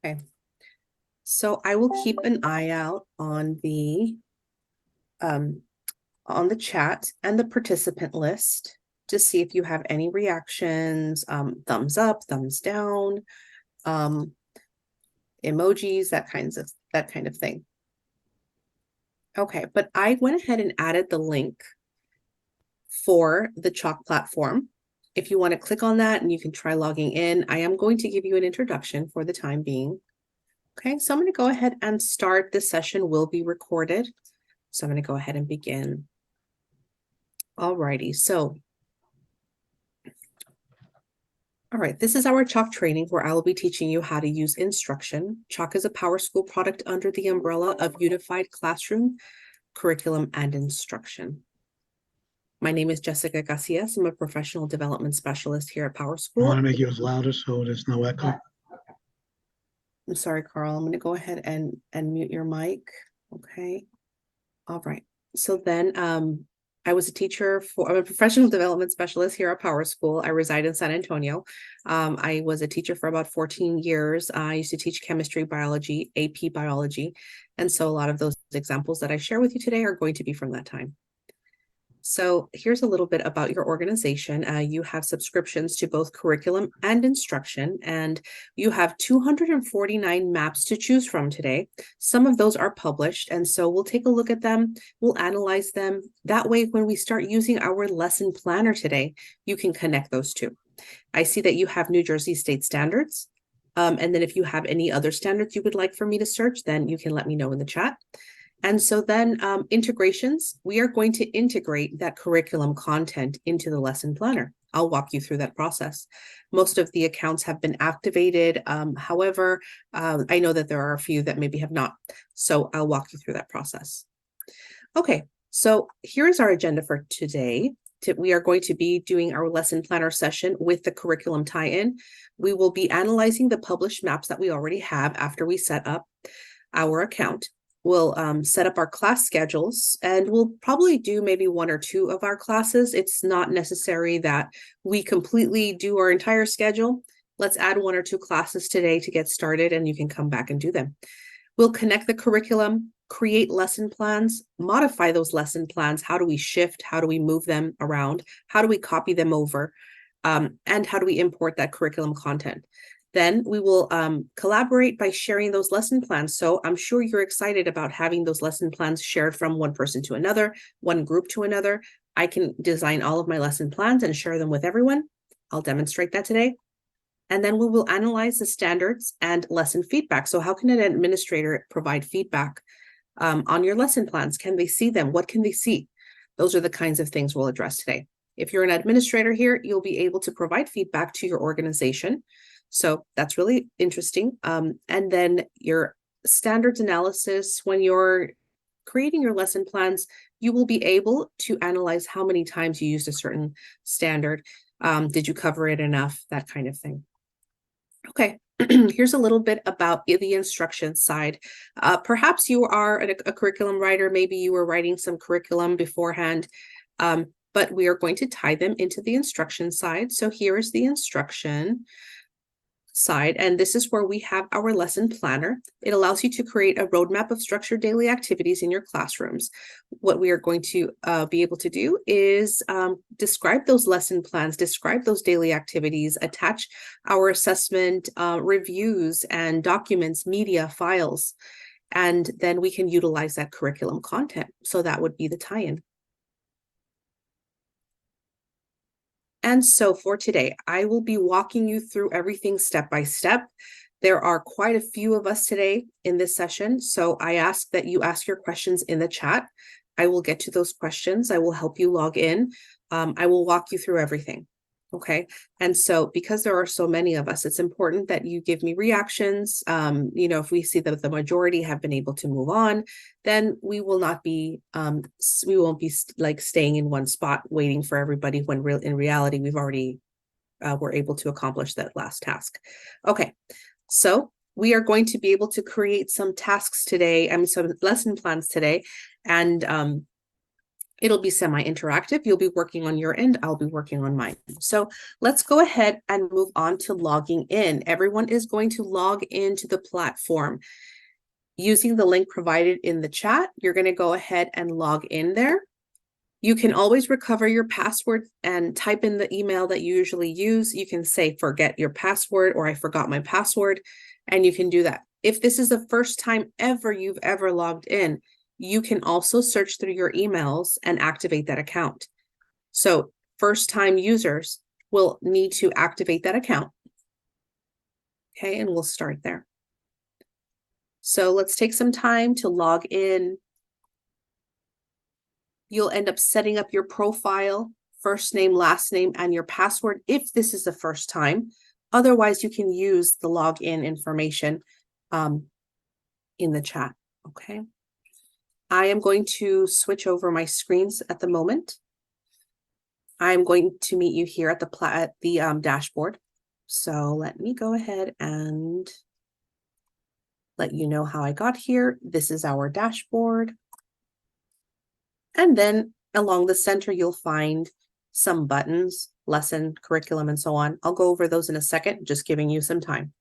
Okay, so I will keep an eye out um, on the chat and the participant list to see if you have any reactions, thumbs up, thumbs down, um, emojis, that kind of thing. Okay, but I went ahead and added the link for the Chalk platform. If you want to click on that and you can try logging in, I am going to give you an introduction for the time being. Okay, so I'm going to go ahead and start. This session will be recorded. So I'm going to go ahead and begin. Alrighty, so all right, this is our Chalk training where I will be teaching you how to use instruction. Chalk is a PowerSchool product under the umbrella of Unified Classroom, Curriculum, and Instruction. My name is Jessica Garcias. I'm a professional development specialist here at I want PowerSchool. to make yours louder so there's no echo. I'm sorry, Carl. I'm going to go ahead and mute your mic. Okay. All right. So then I'm a professional development specialist here at PowerSchool. I reside in San Antonio. I was a teacher for about 14 years. I used to teach chemistry, biology, AP biology. And so a lot of those examples that I share with you today are going to be from that time. So here's a little bit about your organization. You have subscriptions to both curriculum and instruction, and you have 249 maps to choose from today. Some of those are published, and so we'll take a look at them. We'll analyze them. That way, when we start using our lesson planner today, you can connect those two. I see that you have New Jersey state standards. And then if you have any other standards you would like for me to search, then you can let me know in the chat. And so then integrations, we are going to integrate that curriculum content into the lesson planner. I'll walk you through that process. Most of the accounts have been activated. However, I know that there are a few that maybe have not. So I'll walk you through that process. Okay, so here's our agenda for today. We are going to be doing our lesson planner session with the curriculum tie-in. We will be analyzing the published maps that we already have after we set up our account. We'll set up our class schedules, and we'll probably do maybe one or two of our classes. It's not necessary that we completely do our entire schedule. Let's add one or two classes today to get started, and you can come back and do them. We'll connect the curriculum, create lesson plans, modify those lesson plans. How do we shift? How do we move them around? How do we copy them over? And how do we import that curriculum content? Then we will collaborate by sharing those lesson plans. So I'm sure you're excited about having those lesson plans shared from one person to another, one group to another. I can design all of my lesson plans and share them with everyone. I'll demonstrate that today. And then we will analyze the standards and lesson feedback. So how can an administrator provide feedback on your lesson plans? Can they see them? What can they see? Those are the kinds of things we'll address today. If you're an administrator here, you'll be able to provide feedback to your organization. So that's really interesting. And then your standards analysis, when you're creating your lesson plans, you will be able to analyze how many times you used a certain standard. Did you cover it enough? That kind of thing. Okay, here's a little bit about the instruction side. Perhaps you are a curriculum writer. Maybe you were writing some curriculum beforehand, but we are going to tie them into the instruction side. So here is the instruction side, and this is where we have our lesson planner. It allows you to create a roadmap of structured daily activities in your classrooms. What we are going to be able to do is describe those lesson plans, describe those daily activities, attach our assessment reviews and documents, media, files, and then we can utilize that curriculum content. So that would be the tie-in. And so for today, I will be walking you through everything step by step. There are quite a few of us today in this session, so I ask that you ask your questions in the chat. I will get to those questions. I will help you log in. I will walk you through everything. Okay, and so because there are so many of us, it's important that you give me reactions. If we see that the majority have been able to move on, then we won't be like staying in one spot waiting for everybody when in reality we've already were able to accomplish that last task. Okay, so we are going to be able to create some tasks today, some lesson plans today, and It'll be semi-interactive. You'll be working on your end. I'll be working on mine. So let's go ahead and move on to logging in. Everyone is going to log into the platform. Using the link provided in the chat, you're going to go ahead and log in there. You can always recover your password and type in the email that you usually use. You can say, forget your password, or I forgot my password, and you can do that. If this is the first time ever you've ever logged in, you can also search through your emails and activate that account. So first-time users will need to activate that account. Okay, and we'll start there. So let's take some time to log in. You'll end up setting up your profile, first name, last name, and your password if this is the first time. Otherwise, you can use the login information in the chat, okay? I am going to switch over my screens at the moment. I'm going to meet you here at the dashboard. So let me go ahead and let you know how I got here. This is our dashboard. And then along the center, you'll find some buttons, lesson, curriculum, and so on. I'll go over those in a second, just giving you some time.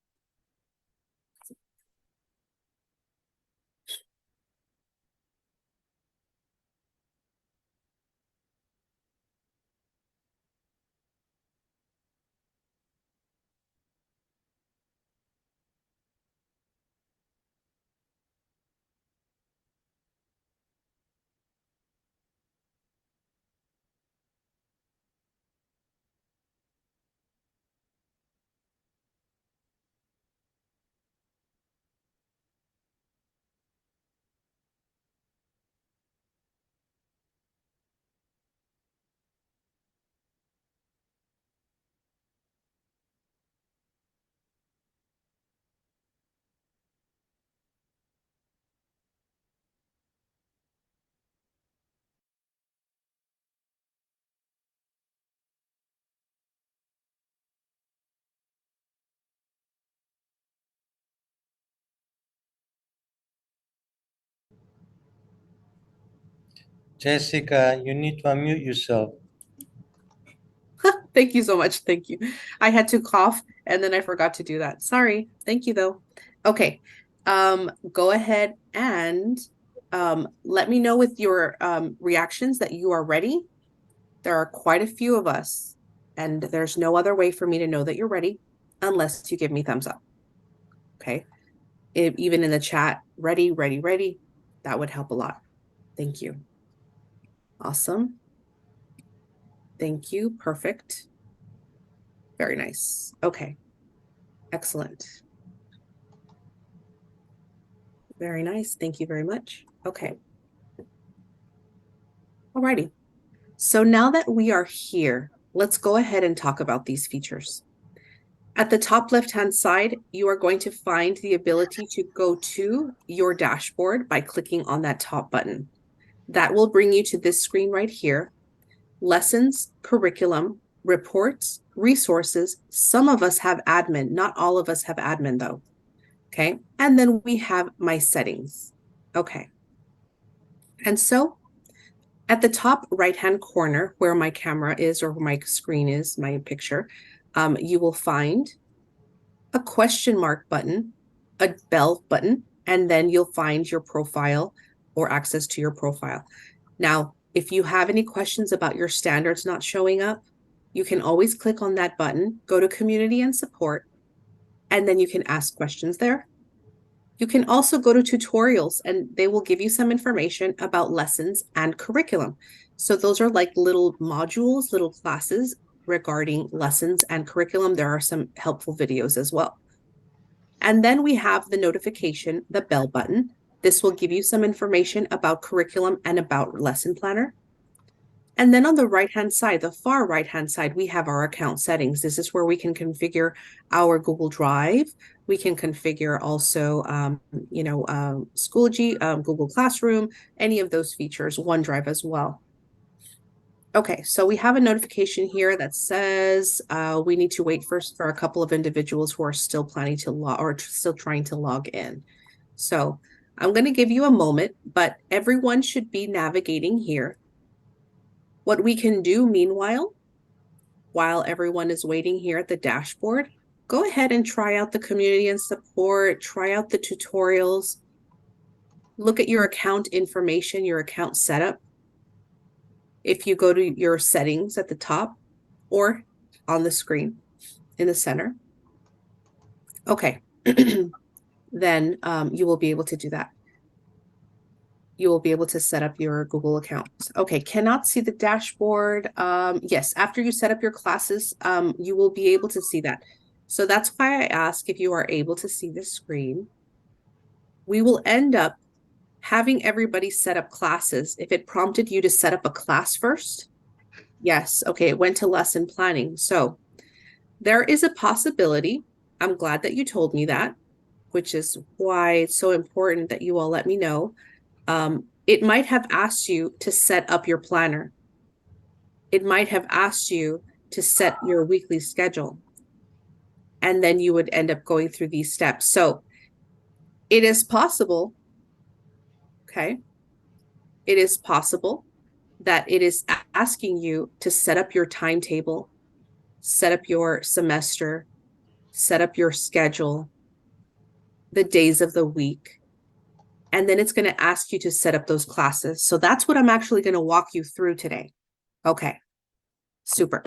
Jessica, you need to unmute yourself. Thank you so much. Thank you. I had to cough and then I forgot to do that. Sorry. Thank you though. Okay. Go ahead and let me know with your reactions that you are ready. There are quite a few of us, and there's no other way for me to know that you're ready unless you give me thumbs up. Okay. Even in the chat, ready, ready, ready. That would help a lot. Thank you. Awesome. Thank you. Perfect. Very nice. Okay. Excellent. Very nice. Thank you very much. Okay. Alrighty. So now that we are here, let's go ahead and talk about these features. At the top left-hand side, you are going to find the ability to go to your dashboard by clicking on that top button. That will bring you to this screen right here. Lessons, curriculum, reports, resources. Some of us have admin. Not all of us have admin though. Okay. And then we have my settings. Okay. And so at the top right-hand corner where my camera is or where my screen is, my picture, you will find a question mark button, a bell button, and then you'll find your profile or access to your profile. Now, if you have any questions about your standards not showing up, you can always click on that button, go to community and support, and then you can ask questions there. You can also go to tutorials and they will give you some information about lessons and curriculum. So those are like little modules, little classes regarding lessons and curriculum. There are some helpful videos as well. And then we have the notification, the bell button. This will give you some information about curriculum and about lesson planner. And then on the right-hand side, the far right-hand side, we have our account settings. This is where we can configure our Google Drive. We can configure also, Schoology, Google Classroom, any of those features, OneDrive as well. Okay, so we have a notification here that says we need to wait first for a couple of individuals who are still planning to log or still trying to log in. So I'm going to give you a moment, but everyone should be navigating here. What we can do meanwhile, while everyone is waiting here at the dashboard, go ahead and try out the community and support, try out the tutorials, look at your account information, your account setup. If you go to your settings at the top or on the screen in the center. Okay, then you will be able to do that. You will be able to set up your Google accounts. Okay, cannot see the dashboard. Yes, after you set up your classes, you will be able to see that. So that's why I ask if you are able to see the screen. We will end up having everybody set up classes. If it prompted you to set up a class first, yes, okay, it went to lesson planning. So there is a possibility, I'm glad that you told me that, which is why it's so important that you all let me know. It might have asked you to set up your planner. It might have asked you to set your weekly schedule. And then you would end up going through these steps. So it is possible, okay? It is possible that it is asking you to set up your timetable, set up your semester, set up your schedule, the days of the week, and then it's going to ask you to set up those classes. So that's what I'm actually going to walk you through today. Okay, super.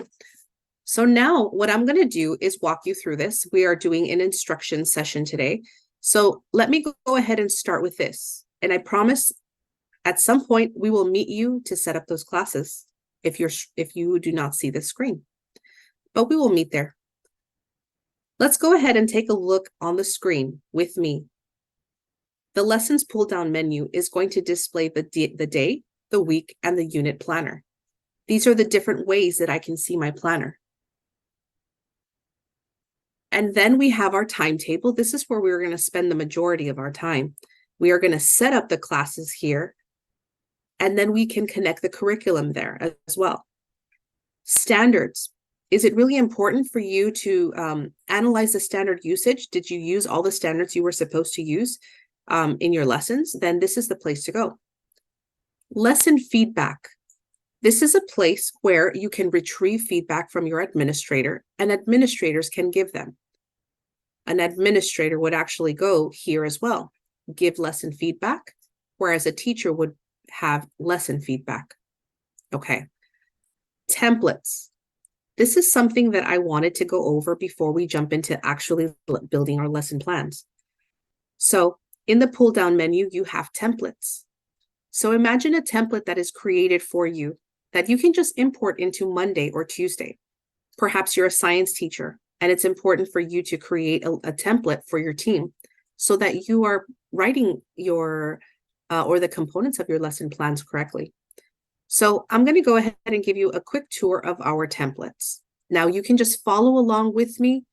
So now what I'm going to do is walk you through this. We are doing an instruction session today. So let me go ahead and start with this. And I promise at some point we will meet you to set up those classes if you do not see the screen. But we will meet there. Let's go ahead and take a look on the screen with me. The lessons pull-down menu is going to display the day, the week, and the unit planner. These are the different ways that I can see my planner. And then we have our timetable. This is where we're going to spend the majority of our time. We are going to set up the classes here, and then we can connect the curriculum there as well. Standards. Is it really important for you to analyze the standard usage? Did you use all the standards you were supposed to use in your lessons? Then this is the place to go. Lesson feedback. This is a place where you can retrieve feedback from your administrator, and administrators can give them. An administrator would actually go here as well, give lesson feedback, whereas a teacher would have lesson feedback. Okay. Templates. This is something that I wanted to go over before we jump into actually building our lesson plans. So in the pull-down menu, you have templates. So imagine a template that is created for you that you can just import into Monday or Tuesday. Perhaps you're a science teacher and it's important for you to create a template for your team so that you are writing your or the components of your lesson plans correctly. So I'm going to go ahead and give you a quick tour of our templates. Now you can just follow along with me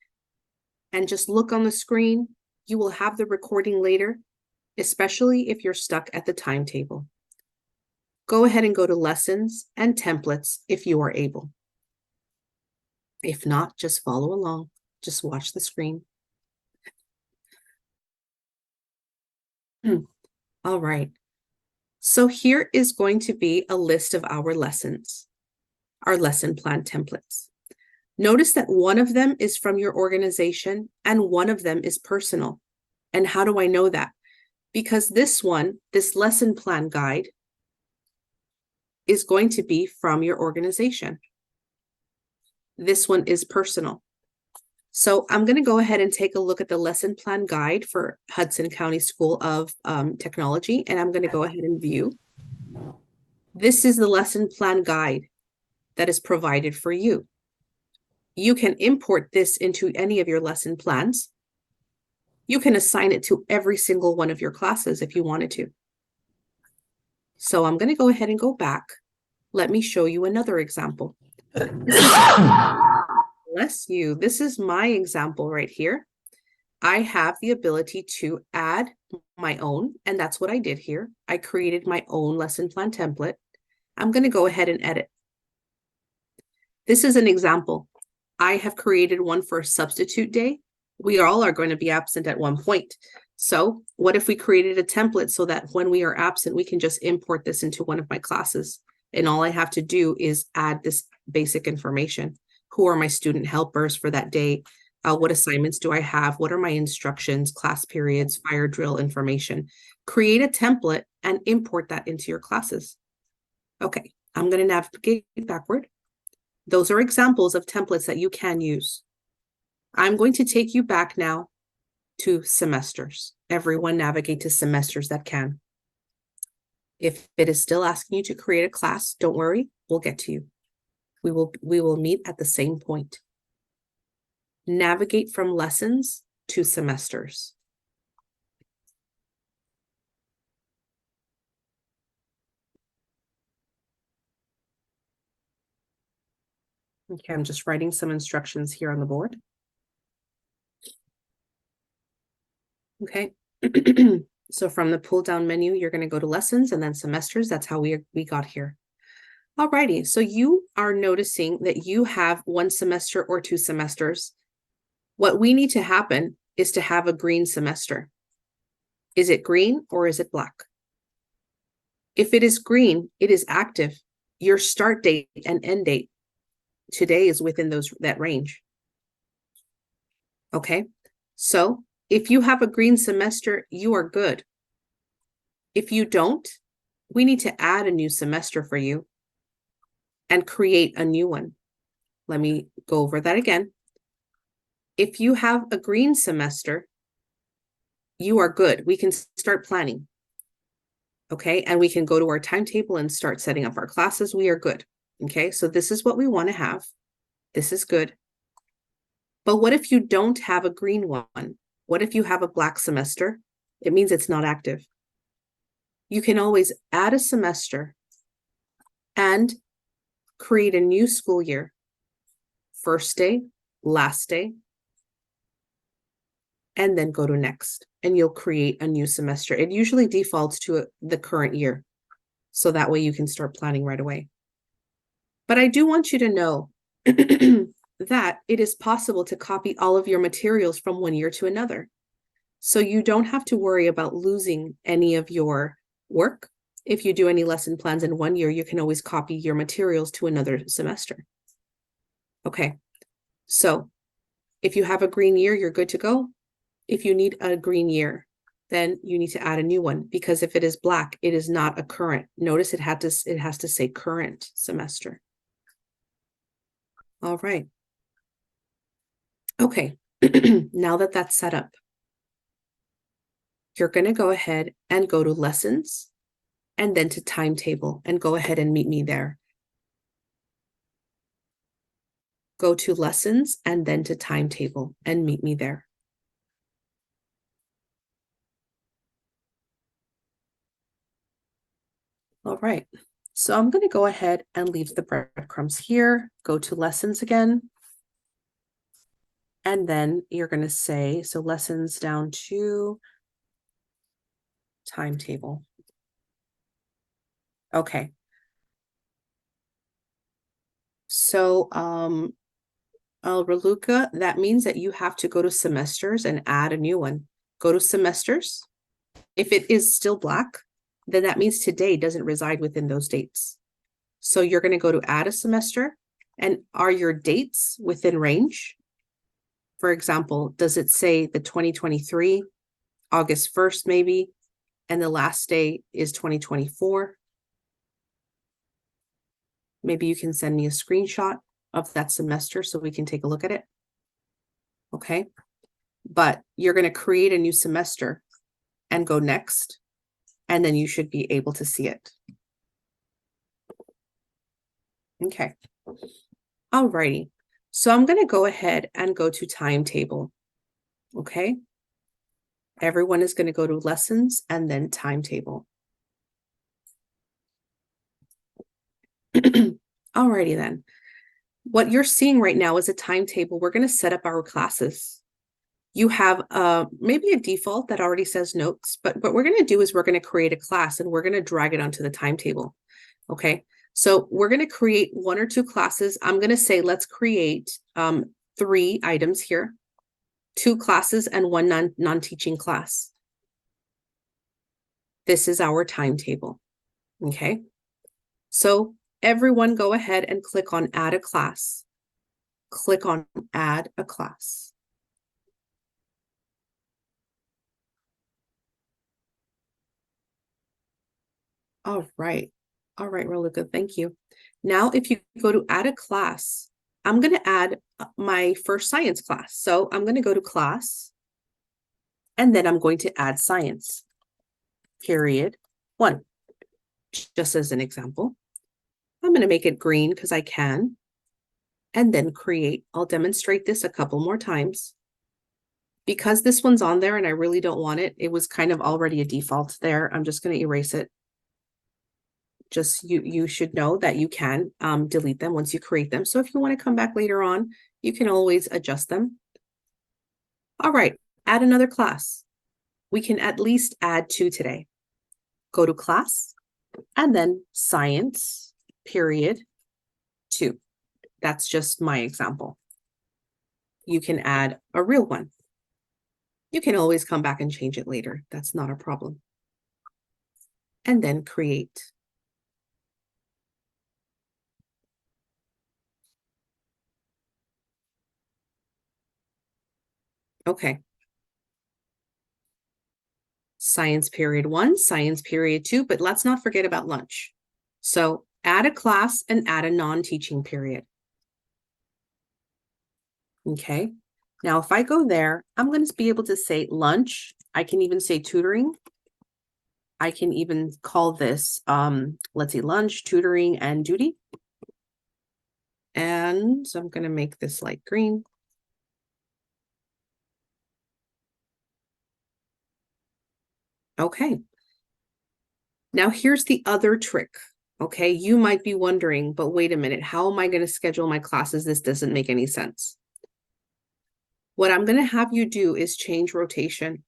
and just look on the screen. You will have the recording later, especially if you're stuck at the timetable. Go ahead and go to lessons and templates if you are able. If not, just follow along. Just watch the screen. All right. So here is going to be a list of our lessons, our lesson plan templates. Notice that one of them is from your organization and one of them is personal. And how do I know that? Because this one, this lesson plan guide, is going to be from your organization. This one is personal. So I'm going to go ahead and take a look at the lesson plan guide for Hudson County School of Technology, and I'm going to go ahead and view. This is the lesson plan guide that is provided for you. You can import this into any of your lesson plans. You can assign it to every single one of your classes if you wanted to. So I'm going to go ahead and go back. Let me show you another example. Bless you. This is my example right here. I have the ability to add my own, and that's what I did here. I created my own lesson plan template. I'm going to go ahead and edit. This is an example. I have created one for a substitute day. We all are going to be absent at one point. So what if we created a template so that when we are absent, we can just import this into one of my classes? And all I have to do is add this basic information. Who are my student helpers for that day? What assignments do I have? What are my instructions, class periods, fire drill information? Create a template and import that into your classes. Okay, I'm going to navigate backward. Those are examples of templates that you can use. I'm going to take you back now to semesters. Everyone navigate to semesters that can. If it is still asking you to create a class, don't worry, we'll get to you. We will meet at the same point. Navigate from lessons to semesters. Okay, I'm just writing some instructions here on the board. Okay. So from the pull down menu, you're going to go to lessons and then semesters. That's how we got here. Alrighty, so you are noticing that you have 1 semester or 2 semesters. What we need to happen is to have a green semester. Is it green or is it black? If it is green, it is active. Your start date and end date today is within that range. Okay, so if you have a green semester, you are good. If you don't, we need to add a new semester for you and create a new one. Let me go over that again. If you have a green semester, you are good. We can start planning. Okay, and we can go to our timetable and start setting up our classes. We are good. Okay, so this is what we want to have. This is good. But what if you don't have a green one? What if you have a black semester? It means it's not active. You can always add a semester and create a new school year. First day, last day, and then go to next. And you'll create a new semester. It usually defaults to the current year. So that way you can start planning right away. But I do want you to know that it is possible to copy all of your materials from one year to another. So you don't have to worry about losing any of your work. If you do any lesson plans in one year, you can always copy your materials to another semester. Okay, so if you have a green year, you're good to go. If you need a green year, then you need to add a new one, because if it is black, it is not a current. Notice it has to say current semester. All right. Okay, now that that's set up, you're going to go ahead and go to lessons and then to timetable and go ahead and meet me there. Go to lessons and then to timetable and meet me there. All right, so I'm going to go ahead and leave the breadcrumbs here, go to lessons again. And then you're going to say, so lessons down to timetable. Okay. So, Raluca, that means that you have to go to semesters and add a new one. Go to semesters. If it is still black, then that means today doesn't reside within those dates. So you're going to go to add a semester, and are your dates within range? For example, does it say the 2023, August 1st maybe, and the last day is 2024? Maybe you can send me a screenshot of that semester so we can take a look at it. Okay, but you're going to create a new semester and go next, and then you should be able to see it. Okay, alrighty. So I'm going to go ahead and go to timetable. Okay, everyone is going to go to lessons and then timetable. Alrighty then. What you're seeing right now is a timetable. We're going to set up our classes. You have maybe a default that already says notes, but what we're going to do is we're going to create a class and we're going to drag it onto the timetable. Okay, so we're going to create 1 or 2 classes. I'm going to say let's create 3 items here, 2 classes and 1 non-teaching class. This is our timetable. Okay, so everyone go ahead and click on add a class. Click on add a class. All right. All right, really good. Thank you. Now, if you go to add a class, I'm going to add my first science class. So I'm going to go to class, and then I'm going to add science, period 1, just as an example. I'm going to make it green because I can, and then create. I'll demonstrate this a couple more times. Because this one's on there and I really don't want it, it was kind of already a default there. I'm just going to erase it. Just you should know that you can delete them once you create them. So if you want to come back later on, you can always adjust them. All right, add another class. We can at least add 2 today. Go to class and then science, period 2. That's just my example. You can add a real one. You can always come back and change it later. That's not a problem. And then create. Okay. Science period 1, science period 2, but let's not forget about lunch. So add a class and add a non-teaching period. Okay. Now, if I go there, I'm going to be able to say lunch. I can even say tutoring. I can even call this, let's see, lunch, tutoring, and duty. And so I'm going to make this light green. Okay. Now here's the other trick. Okay, you might be wondering, but wait a minute, how am I going to schedule my classes? This doesn't make any sense. What I'm going to have you do is change rotation.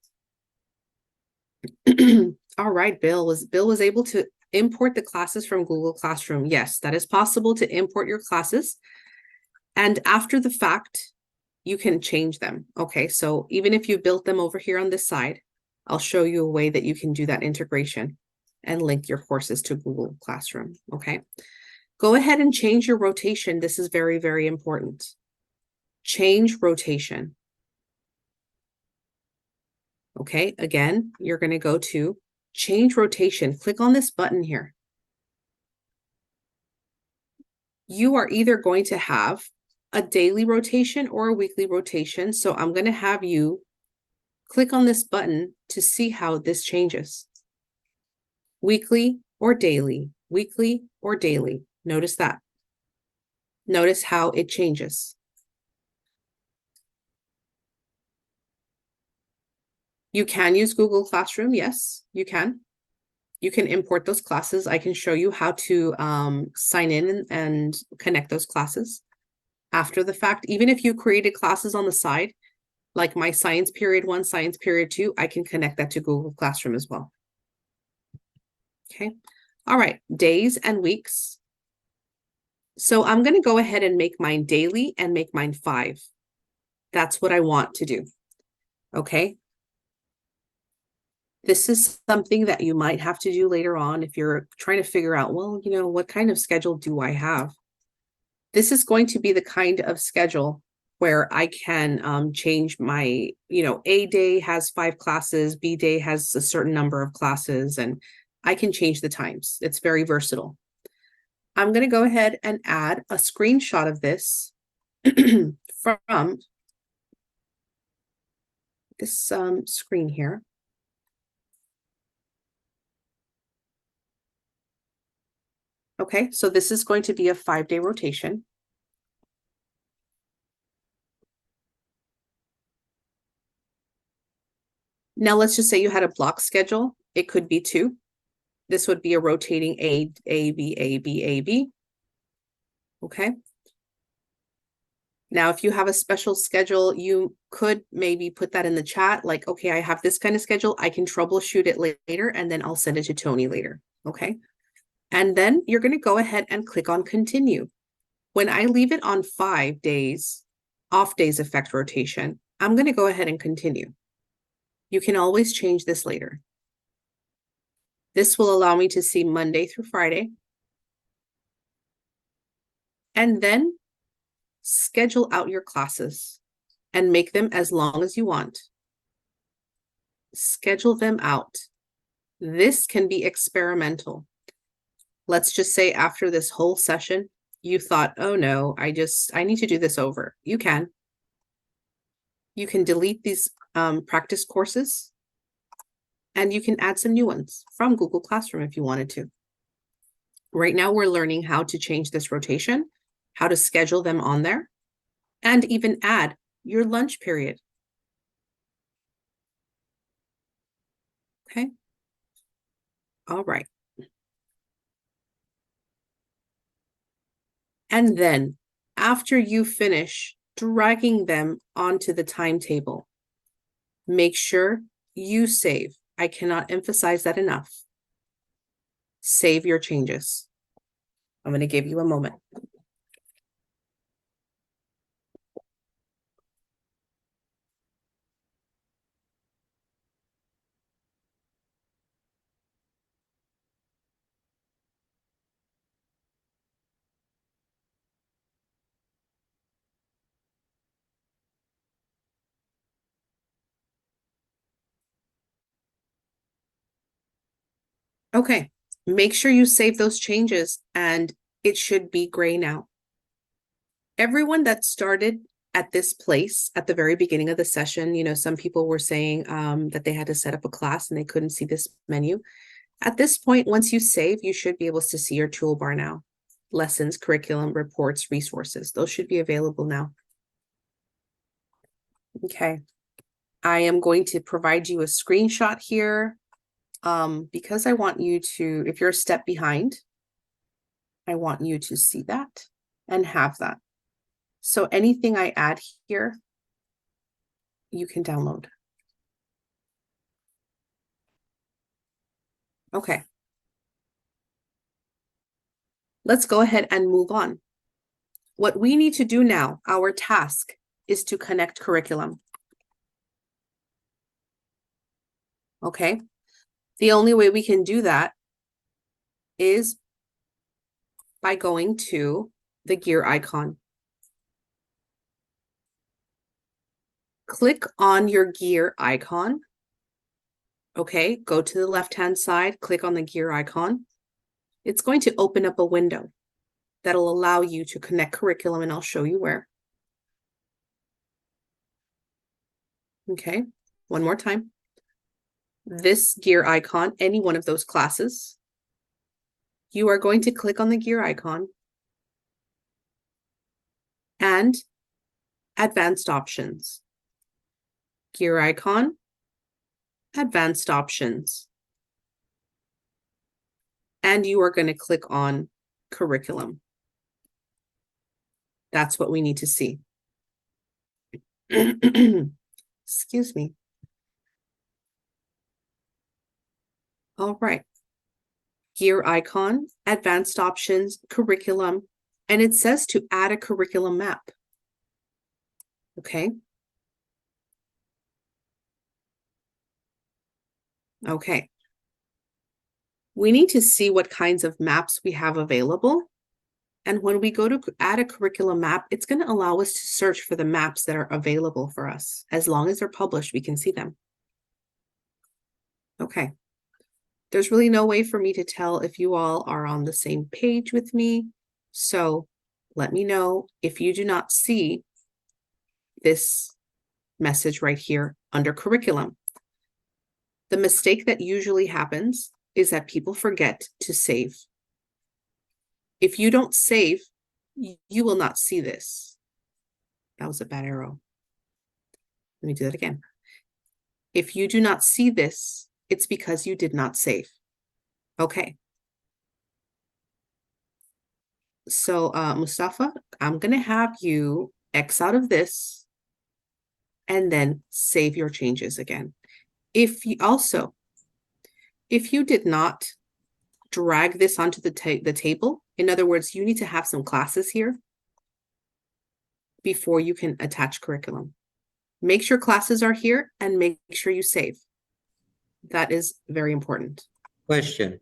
All right, Bill was able to import the classes from Google Classroom. Yes, that is possible to import your classes. And after the fact, you can change them. Okay, so even if you built them over here on this side, I'll show you a way that you can do that integration and link your courses to Google Classroom. Okay, go ahead and change your rotation. This is very, very important. Change rotation. Okay, again, you're going to go to change rotation. Click on this button here. You are either going to have a daily rotation or a weekly rotation. So I'm going to have you click on this button to see how this changes. Weekly or daily, weekly or daily. Notice that. Notice how it changes. You can use Google Classroom. Yes, you can. You can import those classes. I can show you how to sign in and connect those classes after the fact. Even if you created classes on the side, like my science period 1, science period 2, I can connect that to Google Classroom as well. Okay. All right. Days and weeks. So I'm going to go ahead and make mine daily and make mine 5. That's what I want to do. Okay. This is something that you might have to do later on if you're trying to figure out, well, you know, what kind of schedule do I have? This is going to be the kind of schedule where I can change my, you know, A day has 5 classes, B day has a certain number of classes, and I can change the times. It's very versatile. I'm going to go ahead and add a screenshot of this from this screen here. Okay, so this is going to be a 5-day rotation. Now let's just say you had a block schedule. It could be 2. This would be a rotating A, B, A, B, A, B. Okay. Now, if you have a special schedule, you could maybe put that in the chat. Like, okay, I have this kind of schedule. I can troubleshoot it later, and then I'll send it to Tony later. Okay. And then you're going to go ahead and click on continue. When I leave it on 5 days, off days affect rotation, I'm going to go ahead and continue. You can always change this later. This will allow me to see Monday through Friday. And then schedule out your classes and make them as long as you want. Schedule them out. This can be experimental. Let's just say after this whole session, you thought, oh no, I need to do this over. You can. You can delete these practice courses and you can add some new ones from Google Classroom if you wanted to. Right now, we're learning how to change this rotation, how to schedule them on there, and even add your lunch period. Okay. All right. And then after you finish dragging them onto the timetable, make sure you save. I cannot emphasize that enough. Save your changes. I'm going to give you a moment. Okay, make sure you save those changes and it should be gray now. Everyone that started at this place at the very beginning of the session, you know, some people were saying that they had to set up a class and they couldn't see this menu. At this point, once you save, you should be able to see your toolbar now. Lessons, curriculum, reports, resources. Those should be available now. Okay. I am going to provide you a screenshot here because I want you to, if you're a step behind, I want you to see that and have that. So anything I add here, you can download. Okay. Let's go ahead and move on. What we need to do now, our task, is to connect curriculum. Okay. The only way we can do that is by going to the gear icon. Click on your gear icon. Okay, go to the left-hand side, click on the gear icon. It's going to open up a window that'll allow you to connect curriculum, and I'll show you where. Okay, one more time. This gear icon, any one of those classes, you are going to click on the gear icon and advanced options. Gear icon, advanced options. And you are going to click on curriculum. That's what we need to see. Excuse me. All right. Gear icon, advanced options, curriculum, and it says to add a curriculum map. Okay. Okay. We need to see what kinds of maps we have available. And when we go to add a curriculum map, it's going to allow us to search for the maps that are available for us. As long as they're published, we can see them. Okay. There's really no way for me to tell if you all are on the same page with me. So let me know if you do not see this message right here under curriculum. The mistake that usually happens is that people forget to save. If you don't save, you will not see this. That was a bad arrow. Let me do that again. If you do not see this, it's because you did not save. Okay. So, Mustafa, I'm going to have you X out of this and then save your changes again. If you did not drag this onto the table, in other words, you need to have some classes here before you can attach curriculum. Make sure classes are here and make sure you save. That is very important. Question.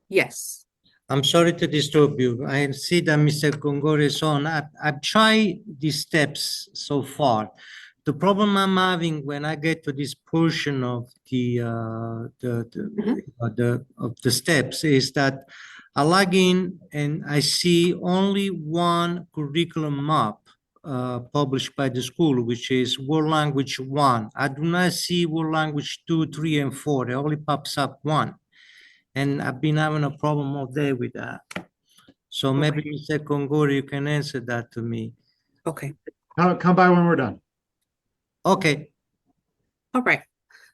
Yes. I'm sorry to disturb you. I see that Mr. Gongor is on. I've tried these steps so far. The problem I'm having when I get to this portion of the steps is that I log in and I see only one curriculum map published by the school, which is World Language 1. I do not see World Language 2, 3, and 4. It only pops up 1. And I've been having a problem all day with that. So maybe Okay. Mr. Kongori, you can answer that to me. Okay, Come by when we're done. Okay, all right.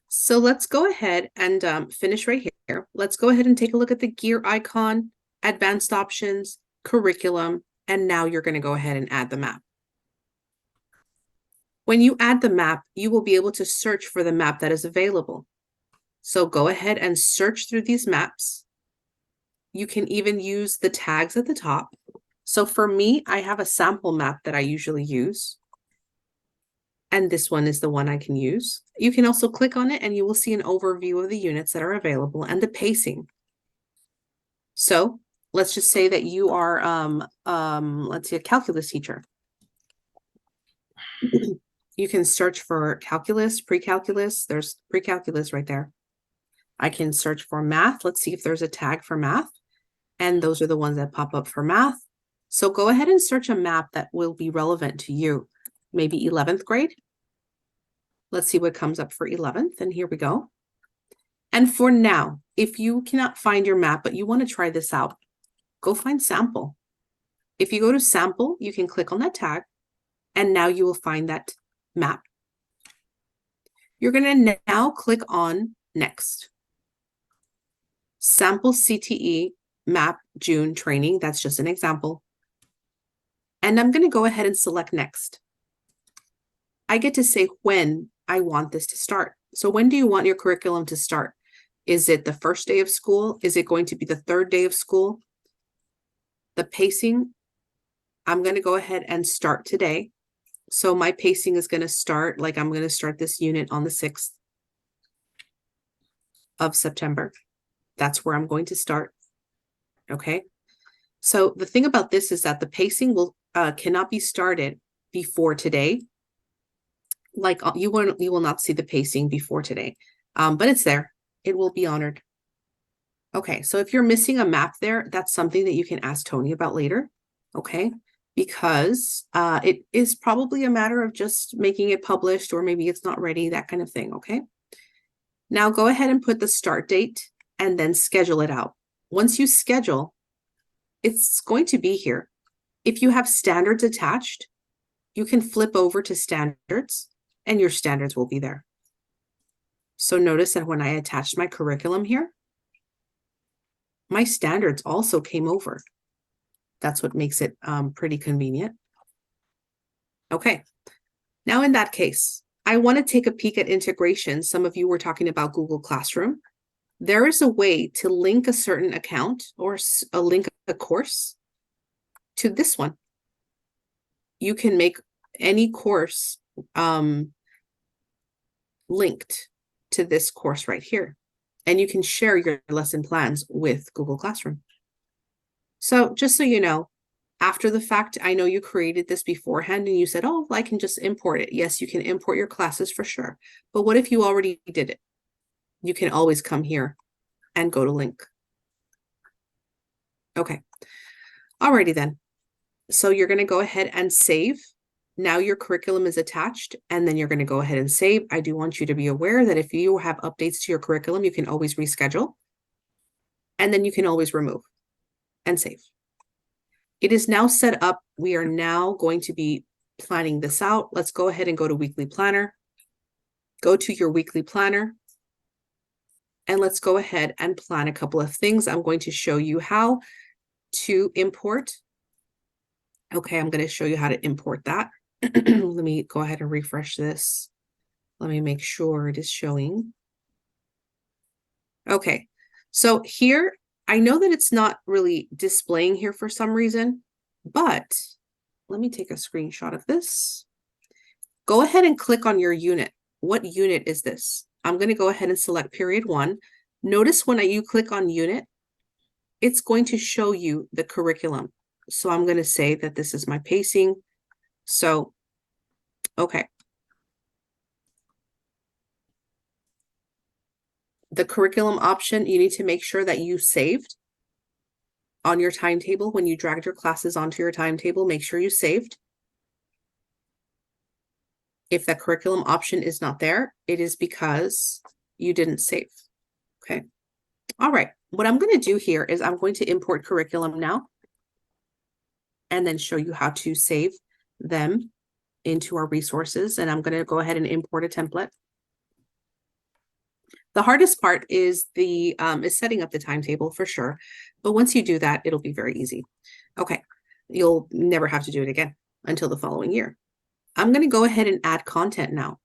So let's go ahead and finish right here. Let's go ahead and take a look at the gear icon, advanced options, curriculum, and now you're going to go ahead and add the map. When you add the map, you will be able to search for the map that is available. So go ahead and search through these maps. You can even use the tags at the top. So for me, I have a sample map that I usually use. And this one is the one I can use. You can also click on it and you will see an overview of the units that are available and the pacing. So let's just say that you are, let's see, a calculus teacher. You can search for calculus, pre-calculus. There's pre-calculus right there. I can search for math. Let's see if there's a tag for math. And those are the ones that pop up for math. So go ahead and search a map that will be relevant to you. Maybe 11th grade. Let's see what comes up for 11th. And here we go. And for now, if you cannot find your map, but you want to try this out, go find sample. If you go to sample, you can click on that tag. And now you will find that map. You're going to now click on next. Sample CTE map June training. That's just an example. And I'm going to go ahead and select next. I get to say when I want this to start. So when do you want your curriculum to start? Is it the first day of school? Is it going to be the third day of school? The pacing, I'm going to go ahead and start today. So my pacing is going to start, like I'm going to start this unit on the 6th of September. That's where I'm going to start. Okay. So the thing about this is that the pacing will cannot be started before today. Like you will not see the pacing before today, but it's there. It will be honored. Okay, so if you're missing a map there, that's something that you can ask Tony about later. Okay, because it is probably a matter of just making it published, or maybe it's not ready, that kind of thing. Okay. Now go ahead and put the start date and then schedule it out. Once you schedule, it's going to be here. If you have standards attached, you can flip over to standards and your standards will be there. So notice that when I attached my curriculum here, my standards also came over. That's what makes it pretty convenient. Okay, now in that case, I want to take a peek at integration. Some of you were talking about Google Classroom. There is a way to link a certain account or link a course to this one. You can make any course linked to this course right here. And you can share your lesson plans with Google Classroom. So just so you know, after the fact, I know you created this beforehand and you said, oh, I can just import it. Yes, you can import your classes for sure. But what if you already did it? You can always come here and go to link. Okay. Alrighty then. So you're going to go ahead and save. Now your curriculum is attached, and then you're going to go ahead and save. I do want you to be aware that if you have updates to your curriculum, you can always reschedule, and then you can always remove and save. It is now set up. We are now going to be planning this out. Let's go ahead and go to Weekly Planner. Go to your Weekly Planner, and let's go ahead and plan a couple of things. I'm going to show you how to import. Okay, I'm going to show you how to import that. Let me go ahead and refresh this. Let me make sure it is showing. Okay, so here, I know that it's not really displaying here for some reason, but let me take a screenshot of this. Go ahead and click on your unit. What unit is this? I'm going to go ahead and select period 1. Notice when you click on unit, it's going to show you the curriculum. So I'm going to say that this is my pacing. So, okay. The curriculum option, you need to make sure that you saved on your timetable. When you dragged your classes onto your timetable, make sure you saved. If the curriculum option is not there, it is because you didn't save. Okay. All right. What I'm going to do here is I'm going to import curriculum now and then show you how to save them into our resources. And I'm going to go ahead and import a template. The hardest part is is setting up the timetable for sure. But once you do that, it'll be very easy. Okay. You'll never have to do it again until the following year. I'm going to go ahead and add content now.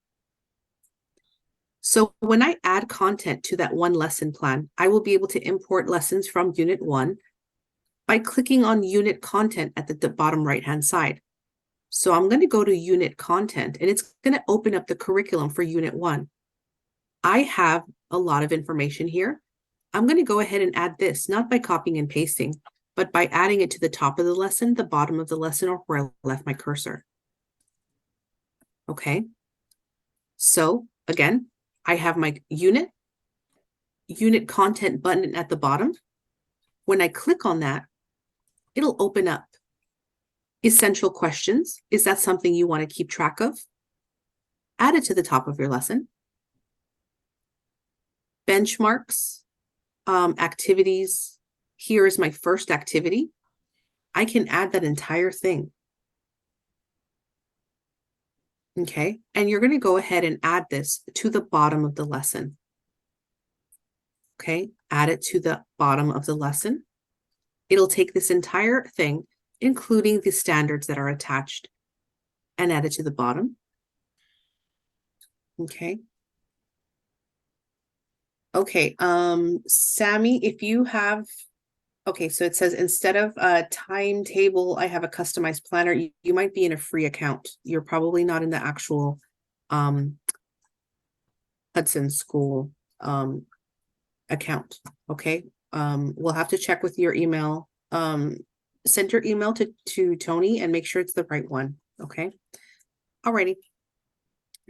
So when I add content to that one lesson plan, I will be able to import lessons from Unit 1 by clicking on Unit Content at the bottom right-hand side. So I'm going to go to Unit Content, and it's going to open up the curriculum for Unit 1. I have a lot of information here. I'm going to go ahead and add this, not by copying and pasting, but by adding it to the top of the lesson, the bottom of the lesson, or where I left my cursor. Okay. So again, I have my unit content button at the bottom. When I click on that, it'll open up essential questions. Is that something you want to keep track of? Add it to the top of your lesson. Benchmarks, activities. Here is my first activity. I can add that entire thing. Okay, and you're going to go ahead and add this to the bottom of the lesson. Okay, add it to the bottom of the lesson. It'll take this entire thing, including the standards that are attached, and add it to the bottom. Okay. Okay, Sammy, if you have, okay, so it says instead of a timetable, I have a customized planner. You might be in a free account. You're probably not in the actual Hudson School account. Okay. We'll have to check with your email. Send your email to Tony and make sure it's the right one. Okay. Alrighty.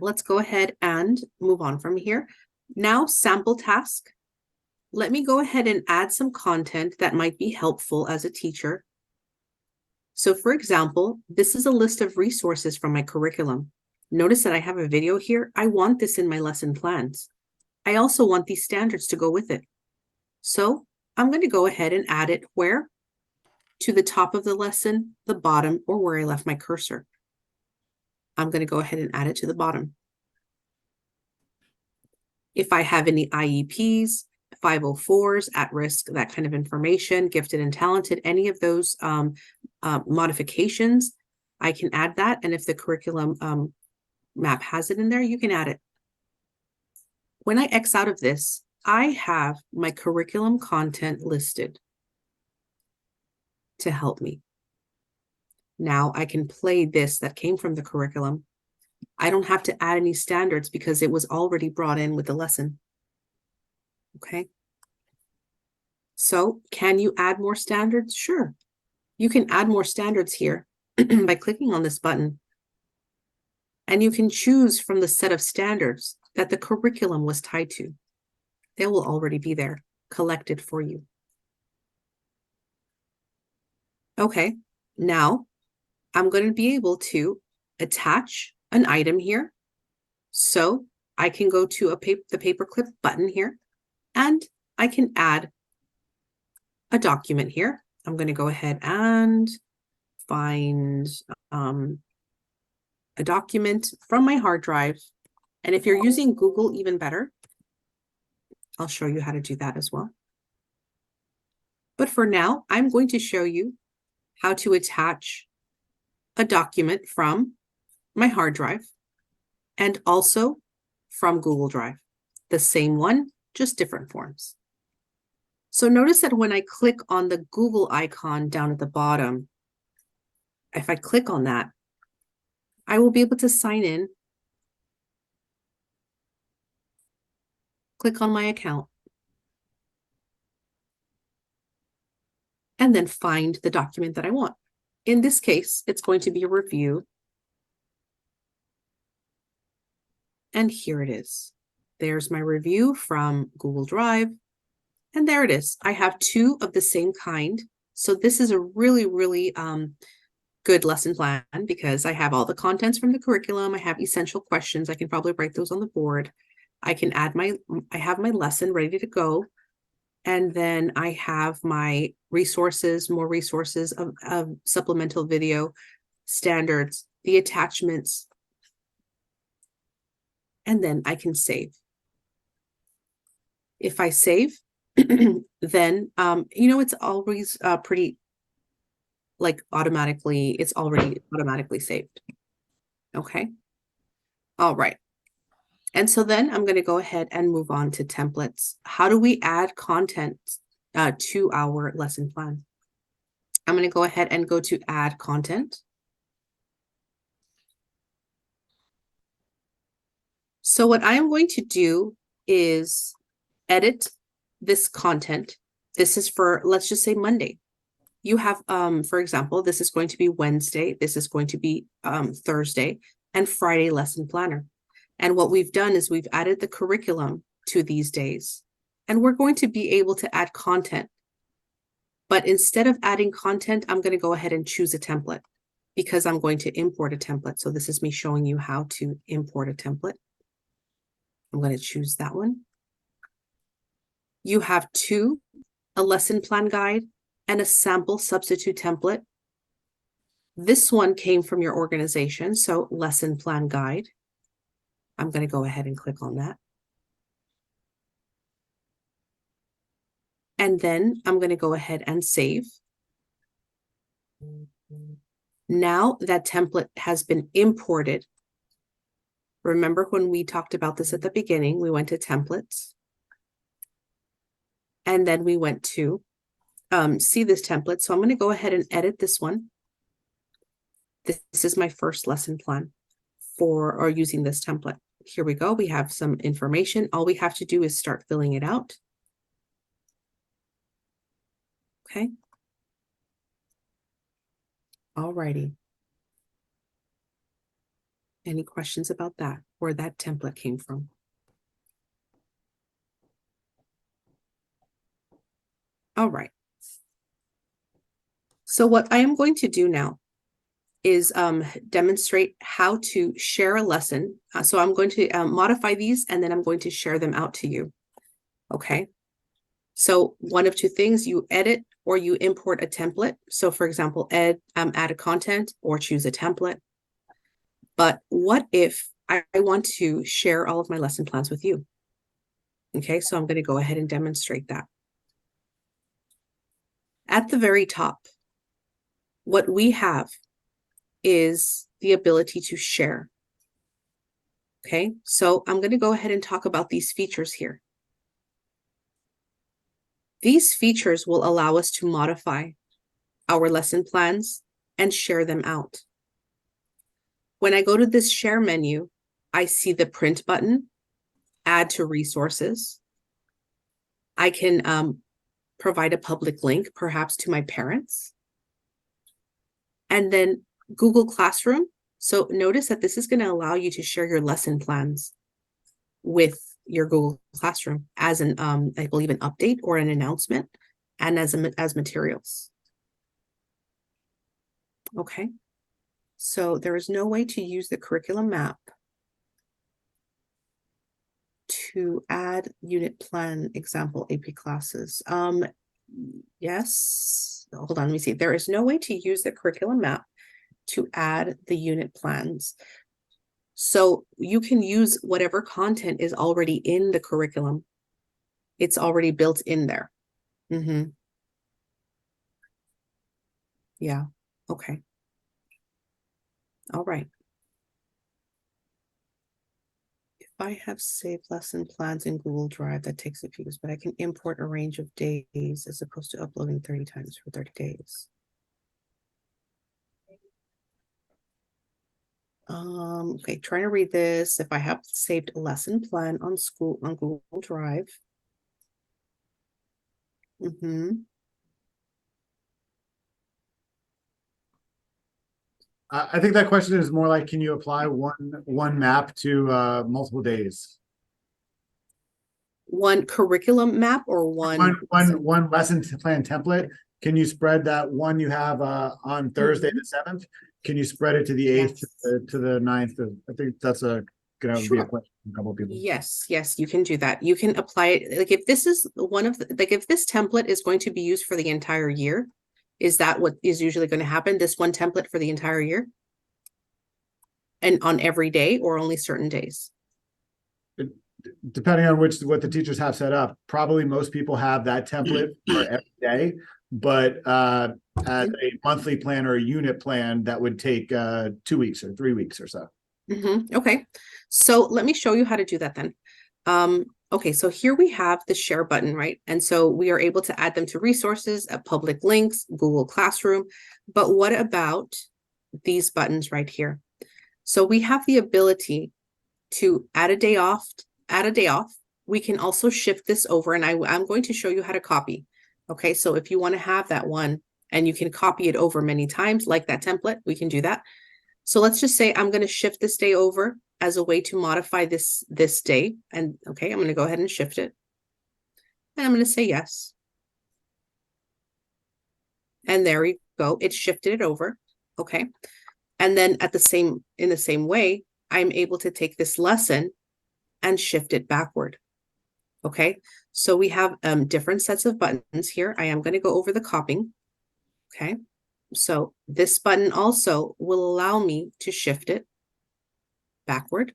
Let's go ahead and move on from here. Now, sample task. Let me go ahead and add some content that might be helpful as a teacher. So for example, this is a list of resources from my curriculum. Notice that I have a video here. I want this in my lesson plans. I also want these standards to go with it. So I'm going to go ahead and add it where? To the top of the lesson, the bottom, or where I left my cursor. I'm going to go ahead and add it to the bottom. If I have any IEPs, 504s, at risk, that kind of information, gifted and talented, any of those modifications, I can add that. And if the curriculum map has it in there, you can add it. When I X out of this, I have my curriculum content listed to help me. Now I can play this that came from the curriculum. I don't have to add any standards because it was already brought in with the lesson. Okay. So can you add more standards? Sure. You can add more standards here by clicking on this button. And you can choose from the set of standards that the curriculum was tied to. They will already be there, collected for you. Okay, now I'm going to be able to attach an item here. So I can go to the paperclip button here, and I can add a document here. I'm going to go ahead and find a document from my hard drive. And if you're using Google, even better. I'll show you how to do that as well. But for now, I'm going to show you how to attach a document from my hard drive and also from Google Drive. The same one, just different forms. So notice that when I click on the Google icon down at the bottom, if I click on that, I will be able to sign in, click on my account, and then find the document that I want. In this case, it's going to be a review. And here it is. There's my review from Google Drive. And there it is. I have two of the same kind. So this is a really, really good lesson plan because I have all the contents from the curriculum. I have essential questions. I can probably write those on the board. I can add I have my lesson ready to go. And then I have my resources, more resources of supplemental video, standards, the attachments. And then I can save. If I save, then, it's always pretty like it's already automatically saved. Okay. All right. And so then I'm going to go ahead and move on to templates. How do we add content to our lesson plan? I'm going to go ahead and go to add content. So what I am going to do is edit this content. This is for, let's just say Monday. You have, for example, this is going to be Wednesday. This is going to be Thursday and Friday lesson planner. And what we've done is we've added the curriculum to these days, and we're going to be able to add content. But instead of adding content, I'm going to go ahead and choose a template because I'm going to import a template. So this is me showing you how to import a template. I'm going to choose that one. You have two, a lesson plan guide and a sample substitute template. This one came from your organization, so lesson plan guide. I'm going to go ahead and click on that. And then I'm going to go ahead and save. Now that template has been imported. Remember when we talked about this at the beginning, we went to templates. And then we went to see this template. So I'm going to go ahead and edit this one. This is my first lesson plan or using this template. Here we go. We have some information. All we have to do is start filling it out. Okay. All righty. Any questions about that, where that template came from? All right. So what I am going to do now is demonstrate how to share a lesson. So I'm going to modify these and then I'm going to share them out to you. Okay. So one of two things, you edit or you import a template. So for example, add a content or choose a template. But what if I want to share all of my lesson plans with you? Okay, so I'm going to go ahead and demonstrate that. At the very top, what we have is the ability to share. Okay, so I'm going to go ahead and talk about these features here. These features will allow us to modify our lesson plans and share them out. When I go to this share menu, I see the print button, add to resources. I can provide a public link, perhaps to my parents. And then Google Classroom. So notice that this is going to allow you to share your lesson plans with your Google Classroom as an, I believe, an update or an announcement, and as materials. Okay. So there is no way to use the curriculum map to add unit plan example AP classes. Yes. Hold on, let me see. There is no way to use the curriculum map to add the unit plans. So you can use whatever content is already in the curriculum. It's already built in there. Yeah. Okay. All right. If I have saved lesson plans in Google Drive, that takes a few, but I can import a range of days as opposed to uploading 30 times for 30 days. Okay, trying to read this. If I have saved a lesson plan on Google Drive. I think that question is more like, can you apply one map to multiple days? One curriculum map or One lesson plan template. Can you spread that one you have on Thursday the 7th? Can you spread it to the 8th to the 9th? I think that's gonna be a Sure. question from a couple of people. Yes, you can do that. You can apply it, like if this is one of the, like if this template is going to be used for the entire year, is that what is usually going to happen? This one template for the entire year? And on every day or only certain days? Depending on what the teachers have set up, probably most people have that template for every day, but as a monthly plan or a unit plan, that would take 2 weeks or 3 weeks or so. Okay, so let me show you how to do that then. Okay, so here we have the share button, right? And so we are able to add them to resources, public links, Google Classroom. But what about these buttons right here? So we have the ability to add a day off. We can also shift this over, and I'm going to show you how to copy. Okay, so if you want to have that one and you can copy it over many times, like that template, we can do that. So let's just say I'm going to shift this day over as a way to modify this day. And okay, I'm going to go ahead and shift it. And I'm going to say yes. And there we go. It shifted it over. Okay. And then in the same way, I'm able to take this lesson and shift it backward. Okay. So we have different sets of buttons here. I am going to go over the copying. Okay. So this button also will allow me to shift it backward.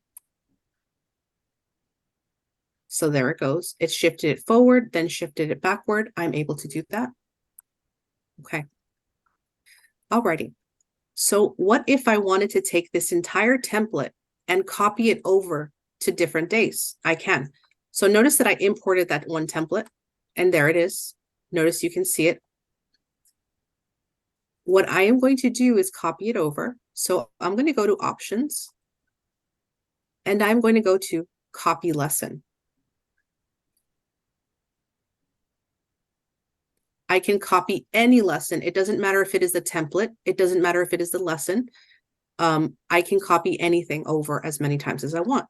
So there it goes. It shifted it forward, then shifted it backward. I'm able to do that. Okay. Alrighty. So what if I wanted to take this entire template and copy it over to different days? I can. So notice that I imported that one template and there it is. Notice you can see it. What I am going to do is copy it over. So I'm going to go to options and I'm going to go to copy lesson. I can copy any lesson. It doesn't matter if it is a template. It doesn't matter if it is the lesson. I can copy anything over as many times as I want.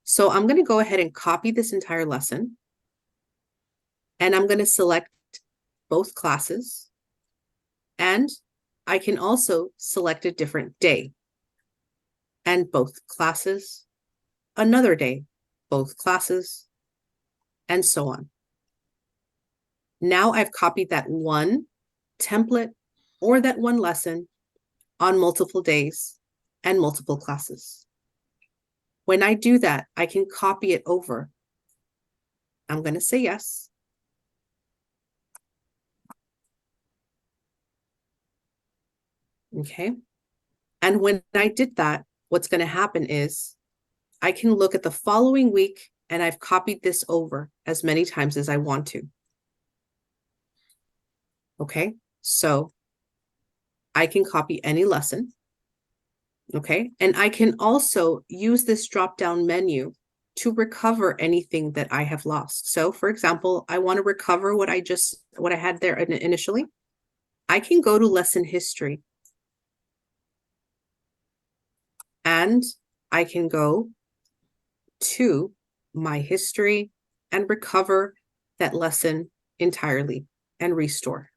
So I'm going to go ahead and copy this entire lesson. And I'm going to select both classes. And I can also select a different day. And both classes, another day, both classes, and so on. Now I've copied that one template or that one lesson on multiple days and multiple classes. When I do that, I can copy it over. I'm going to say yes. Okay. And when I did that, what's going to happen is I can look at the following week and I've copied this over as many times as I want to. Okay, so I can copy any lesson. Okay, and I can also use this drop-down menu to recover anything that I have lost. So for example, I want to recover what I had there initially. I can go to lesson history. And I can go to my history and recover that lesson entirely and restore.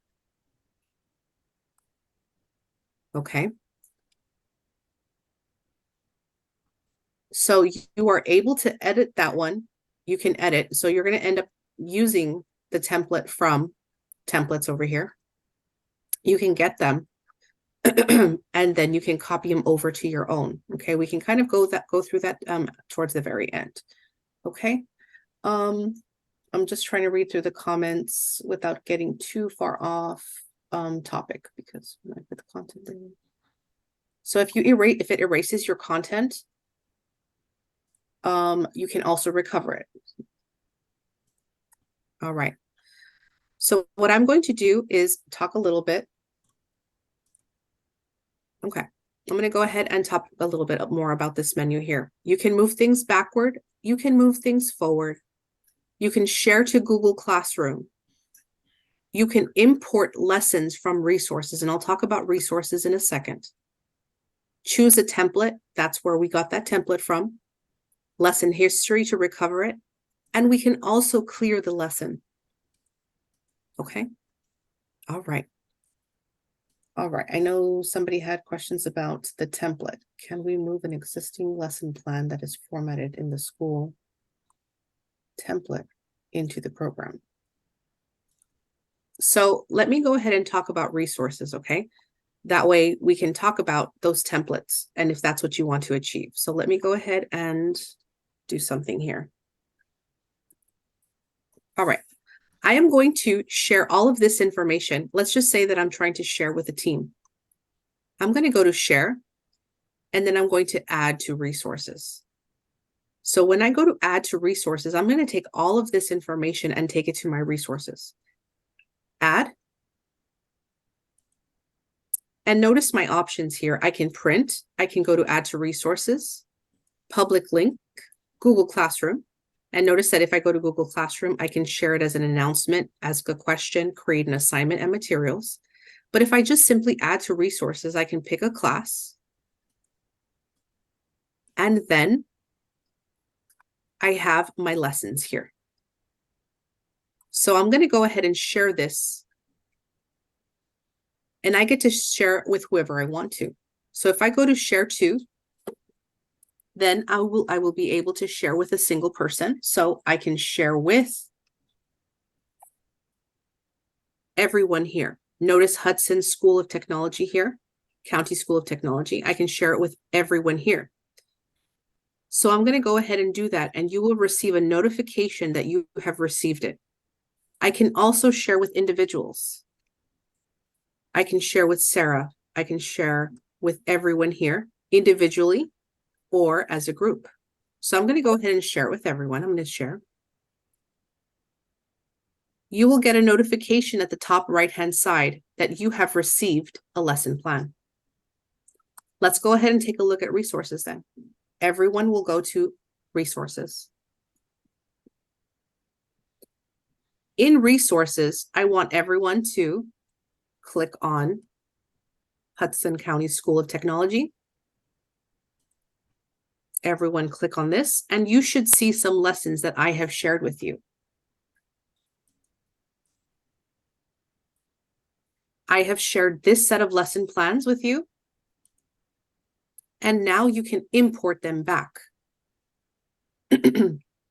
Okay. So you are able to edit that one. You can edit. So you're going to end up using the template from templates over here. You can get them and then you can copy them over to your own. Okay. We can kind of go through that towards the very end. Okay. I'm just trying to read through the comments without getting too far off topic because when I put the content in. So if it erases your content, you can also recover it. All right. So what I'm going to do is talk a little bit. Okay. I'm going to go ahead and talk a little bit more about this menu here. You can move things backward. You can move things forward. You can share to Google Classroom. You can import lessons from resources, and I'll talk about resources in a second. choose a template. That's where we got that template from. Lesson history to recover it. And we can also clear the lesson. Okay. All right. All right. I know somebody had questions about the template. Can we move an existing lesson plan that is formatted in the school template into the program? So let me go ahead and talk about resources, okay? That way we can talk about those templates and if that's what you want to achieve. So let me go ahead and do something here. All right. I am going to share all of this information. Let's just say that I'm trying to share with a team. I'm going to go to share, and then I'm going to add to resources. So when I go to add to resources, I'm going to take all of this information and take it to my resources. Add. And notice my options here. I can print, I can go to add to resources, public link, Google Classroom. And notice that if I go to Google Classroom, I can share it as an announcement, ask a question, create an assignment and materials. But if I just simply add to resources, I can pick a class. And then I have my lessons here. So I'm going to go ahead and share this. And I get to share it with whoever I want to. So if I go to share to, then I will be able to share with a single person. So I can share with everyone here. Notice Hudson School of Technology here, County School of Technology. I can share it with everyone here. So I'm going to go ahead and do that, and you will receive a notification that you have received it. I can also share with individuals. I can share with Sarah. I can share with everyone here individually or as a group. So I'm going to go ahead and share it with everyone. I'm going to share. You will get a notification at the top right-hand side that you have received a lesson plan. Let's go ahead and take a look at resources then. Everyone will go to resources. In resources, I want everyone to click on Hudson County School of Technology. Everyone click on this, and you should see some lessons that I have shared with you. I have shared this set of lesson plans with you, and now you can import them back.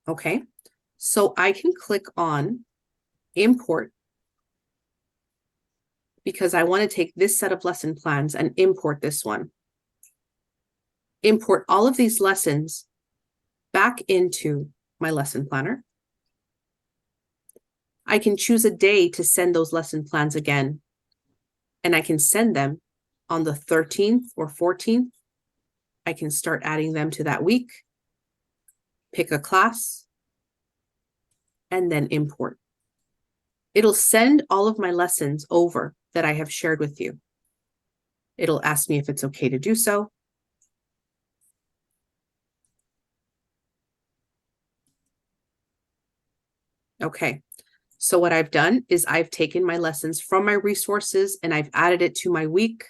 Okay, so I can click on import because I want to take this set of lesson plans and import this one. Import all of these lessons back into my lesson planner. I can choose a day to send those lesson plans again, and I can send them on the 13th or 14th. I can start adding them to that week, pick a class, and then import. It'll send all of my lessons over that I have shared with you. It'll ask me if it's okay to do so. Okay, so what I've done is I've taken my lessons from my resources and I've added it to my week.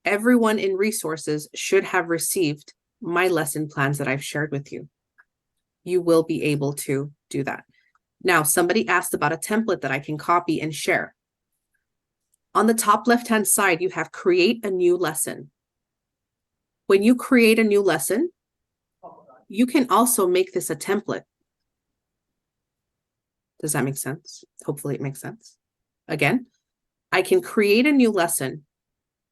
Everyone in resources should have received my lesson plans that I've shared with you. You will be able to do that. Now, somebody asked about a template that I can copy and share. On the top left-hand side, you have create a new lesson. When you create a new lesson, you can also make this a template. Does that make sense? Hopefully it makes sense. Again, I can create a new lesson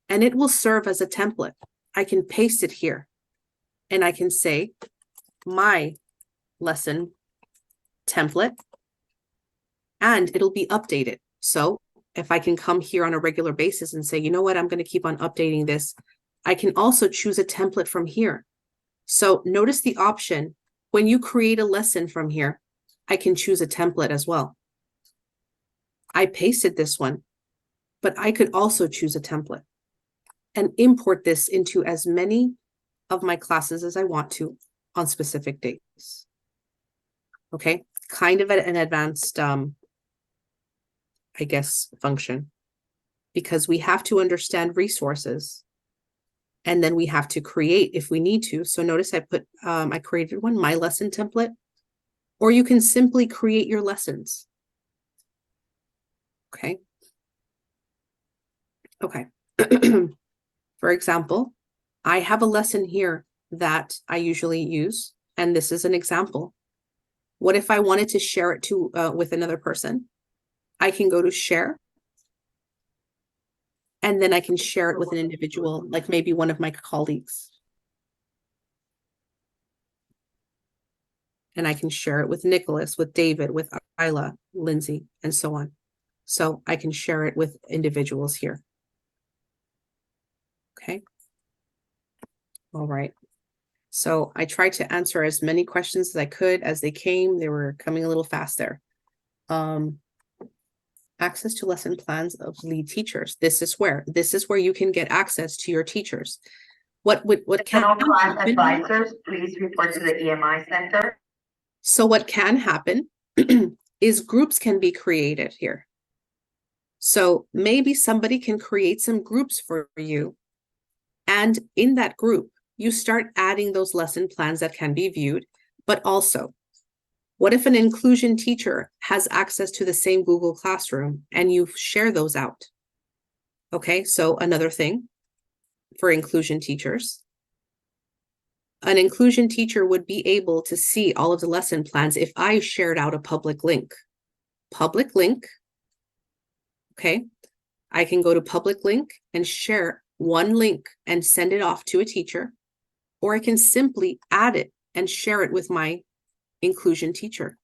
and it will serve as a template. I can paste it here and I can say my lesson template and it'll be updated. So if I can come here on a regular basis and say, you know what, I'm going to keep on updating this, I can also choose a template from here. So notice the option, when you create a lesson from here, I can choose a template as well. I pasted this one, but I could also choose a template and import this into as many of my classes as I want to on specific dates. Okay, kind of an advanced, I guess, function. because we have to understand resources. And then we have to create if we need to. So notice I put, I created one, my lesson template, or you can simply create your lessons. Okay. Okay. For example, I have a lesson here that I usually use, and this is an example. What if I wanted to share it to with another person? I can go to share, and then I can share it with an individual, like maybe one of my colleagues. And I can share it with Nicholas, with David, with Isla, Lindsay, and so on. So I can share it with individuals here. Okay. All right. So I tried to answer as many questions as I could as they came. They were coming a little fast there. Access to lesson plans of lead teachers. This is where you can get access to your teachers. What can class happen? advisors, please report to the EMI center. So what can happen is groups can be created here. So maybe somebody can create some groups for you. And in that group, you start adding those lesson plans that can be viewed. But also, what if an inclusion teacher has access to the same Google Classroom and you share those out? Okay, so another thing for inclusion teachers. An inclusion teacher would be able to see all of the lesson plans if I shared out a public link. Public link. Okay, I can go to public link and share one link and send it off to a teacher, or I can simply add it and share it with my inclusion teacher.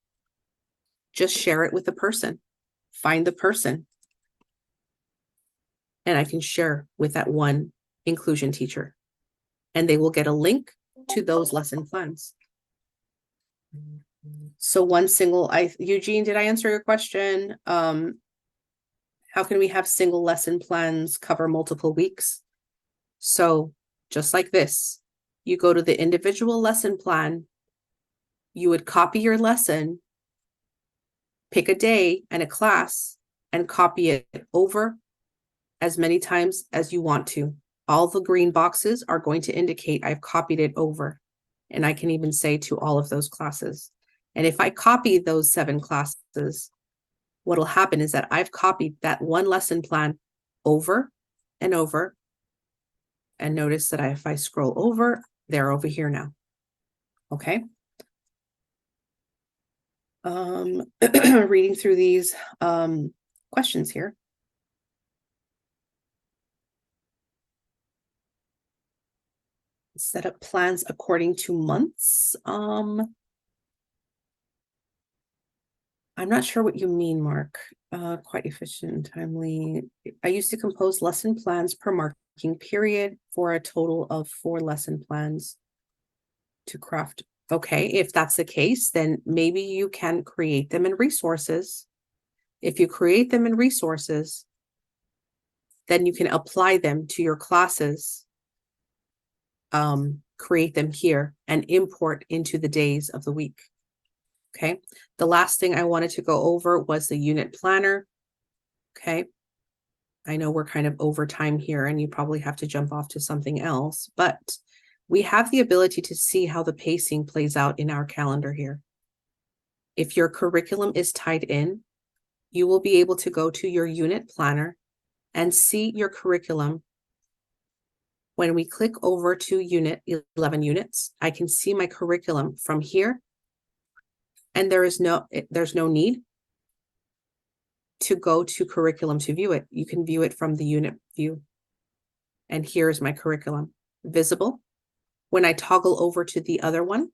Just share it with the person, find the person, and I can share with that one inclusion teacher, and they will get a link to those lesson plans. So one single, Eugene, did I answer your question? How can we have single lesson plans cover multiple weeks? So just like this, you go to the individual lesson plan, you would copy your lesson, pick a day and a class, and copy it over as many times as you want to. All the green boxes are going to indicate I've copied it over. And I can even say to all of those classes. And if I copy those 7 classes, what will happen is that I've copied that one lesson plan over and over. And notice that if I scroll over, they're over here now. Okay. Reading through these questions here. Set up plans according to months. I'm not sure what you mean, Mark. Quite efficient and timely. I used to compose lesson plans per marking period for a total of 4 lesson plans to craft. Okay, if that's the case, then maybe you can create them in resources. If you create them in resources, then you can apply them to your classes, create them here and import into the days of the week. Okay, the last thing I wanted to go over was the unit planner. Okay, I know we're kind of over time here and you probably have to jump off to something else, but we have the ability to see how the pacing plays out in our calendar here. If your curriculum is tied in, you will be able to go to your unit planner and see your curriculum. When we click over to unit 11 units, I can see my curriculum from here. And there's no need to go to curriculum to view it. You can view it from the unit view. And here's my curriculum visible. When I toggle over to the other one,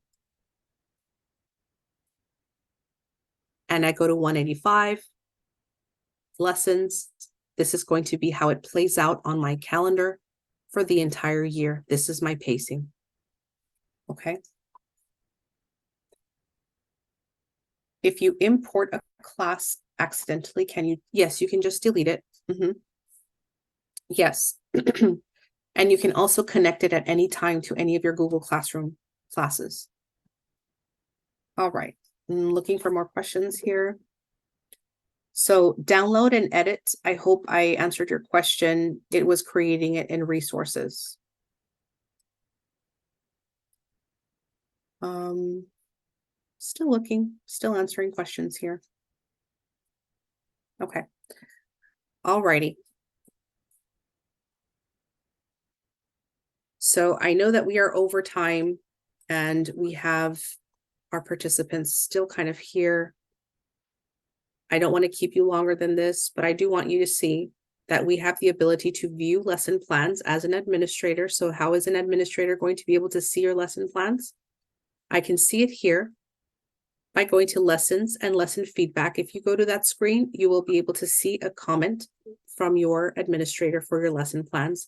and I go to 185 lessons, this is going to be how it plays out on my calendar for the entire year. This is my pacing. Okay. If you import a class accidentally, can you? Yes, you can just delete it. Yes. And you can also connect it at any time to any of your Google Classroom classes. All right. I'm looking for more questions here. So download and edit. I hope I answered your question. It was creating it in resources. Still looking, still answering questions here. Okay. Alrighty. So I know that we are over time and we have our participants still kind of here. I don't want to keep you longer than this, but I do want you to see that we have the ability to view lesson plans as an administrator. So how is an administrator going to be able to see your lesson plans? I can see it here by going to lessons and lesson feedback. If you go to that screen, you will be able to see a comment from your administrator for your lesson plans.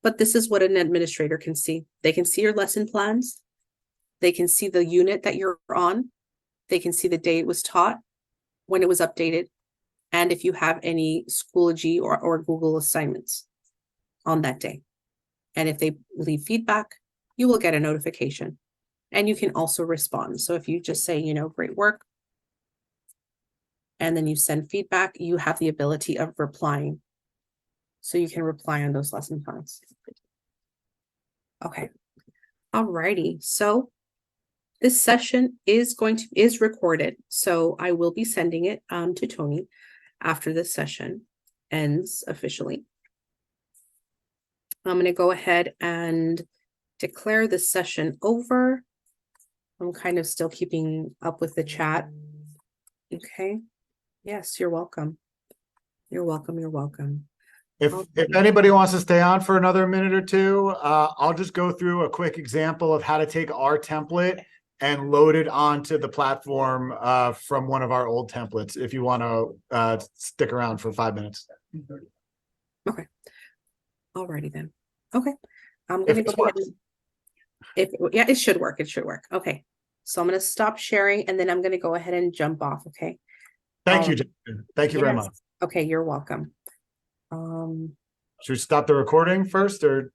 But this is what an administrator can see. They can see your lesson plans. They can see the unit that you're on. They can see the day it was taught, when it was updated, and if you have any Schoology or Google assignments on that day. And if they leave feedback, you will get a notification. And you can also respond. So if you just say, you know, great work, and then you send feedback, you have the ability of replying. So you can reply on those lesson plans. Okay. Alrighty. So this session is recorded. So I will be sending it to Tony after this session ends officially. I'm going to go ahead and declare this session over. I'm kind of still keeping up with the chat. Okay. Yes, you're welcome. You're welcome. You're welcome. If anybody wants to stay on for another minute or two, I'll just go through a quick example of how to take our template and load it onto the platform from one of our old templates, if you want to stick around for 5 minutes. Okay. Alrighty then. Okay. I'm gonna go ahead and yeah, it should work. It should work. Okay. So I'm gonna stop sharing and then I'm gonna go ahead and jump off. Okay. Thank you, Jason. Thank you very Yes. much. Okay, you're welcome. Should we stop the recording first or?